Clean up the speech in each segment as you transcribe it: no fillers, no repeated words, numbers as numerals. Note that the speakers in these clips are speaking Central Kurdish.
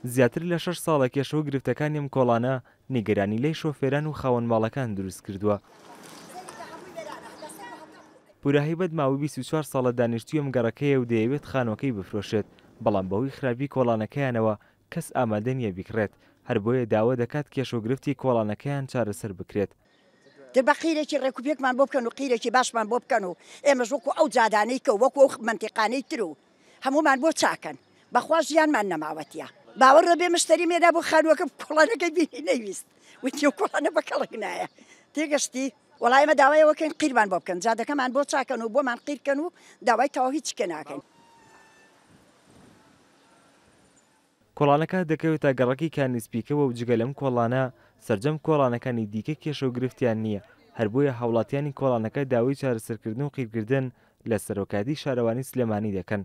زیاتر لە 6 ساڵە کێشەوە گرفتەکانی ئەم کۆڵانە نیگەرانی لای شۆفێران و خاوەن ماڵەکان دروست کردووە. پورەهیبەت ماوەی 24 ساڵە دانیشتووی ئەم گەڕەکەیە و دەیەوێت خانووەکەی بفرۆشێت، بەڵام بەهۆی خراپی کۆڵانەکەیانەوە کەس ئامادە نییە بیکڕێت، هەر بۆیە داوا دەکات کێشەوەگرفتی کۆڵانەکەیان چارەسەر بکرێت. دەبە قیرێکی ڕێکوپێکمان بۆ بکەن و قیرێکی باشمان بۆ بکەن و ئێمەش وەکو ئەو جادانەی کە وەکو ئەو منتیقانەی تر و هەمومان بۆ چاکەن بەخوا ژیانمان نەماوەتیە. باوەڕە بێ مشتری مێدا بۆ خانووەکە کۆڵانەکەی بینی نەویست وتی کۆڵانە بە کەڵک نایە تێگەشتی وەڵای ئێمە داوایەوەکەن قیرمان بۆ بکەن جادەکەمان بۆ چاکەن و بۆمان قیرکەن و داوای تەواو هیچکە ناکەن. کۆڵانەکە دەکەوێتە گەڕەکی کانیسپیکەوە و جگە لەم کۆڵانە سەرجەم کۆڵانەکانی دیکە کێشەوەگرفتیان نییە، هەر بۆیە هاوڵاتیانی کۆڵانەکە داوای چارەسەرکردن و قیرکردن لە سەرۆکاتی شارەوانی سلێمانی دەکەن.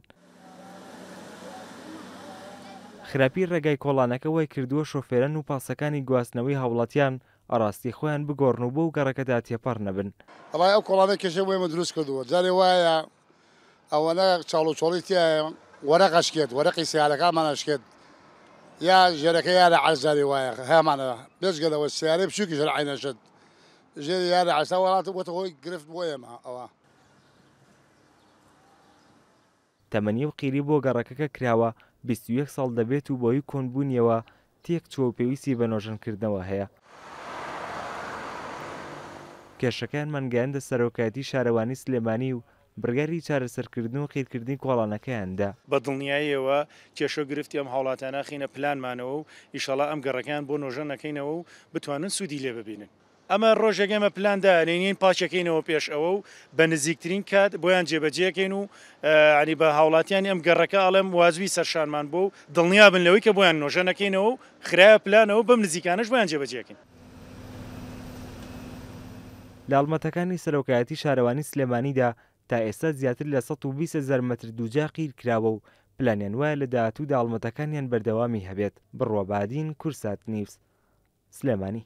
خراپی ڕێگای کۆڵانەکە وای کردووە شۆفێران و پاسەکانی گواستنەوەی هاوڵاتیان ئەڕاستی خۆیان بگۆڕن و بۆ و گەڕەکەدا تێپەڕ نەبن. ئەڵای ئەو کۆڵانە کێشە بۆ ئێمە دروست کردووە جارێ وایە ئەوەنە چاڵوچۆڵی تایە وەرەقەشکێت وەرەقی سیارەکانمان ئەشکێت یا ژێرەکە یارە عەرزاری وایە هەمانە بێژگەلەوە سیارەی بچووکی ژەر عینەشت ژێری یارە عەرزا وڵاتە بۆتە هۆی گرفت بۆ ئێمە ئەوە. تەمەنی و قیری بۆ گەڕەکەکە کراوە 21 ساڵ دەبێت و بۆی کۆنبوونیەوە تێک چوە پێویستی بە نۆژەنکردنەوە هەیە. کێشەکان مانگەیاندە سەرۆکایەتی شارەوانی سلێمانی و بڕیاری چارەسەرکردن و قیرکردنی کۆڵانەکەیاندا. بە دڵنیاییەوە کێشەگرفتی ئەم هاوڵاتانە خینە پلانمانەوە و ئیشەڵا ئەم گەڕەکان بۆ نۆژە نەکەینەوە و بتوانن سوودی لێ ببینن. ئەمە ڕۆژێگەمە پلاندا نینین پاچەکەینەوە پێش ئەوە و بە نزیکترین کات بۆیان جێبەجێکەین و عنی بە هاوڵاتیانی ئەم گەڕەکە ئەڵێم وازوی سەرشانمان بۆ و دڵنیا بن لەوەی کە بۆیان نۆژە نەکەینەوە و خراپە پلانەوە بەم نزیکانش بۆیان جێبەجێکەین. لە ئاڵمەتەکانی سەرۆکایەتی شارەوانی سلێمانیدا تا ئێستا زیاتر لە 120,000 مەتر دووجا قیر کراوە و پلانیان وایە لە داهاتوودا ئاڵمەتەکانیان بەردەوامی هەبێت. بڕوە بادین کورسات نیوز سلێمانی.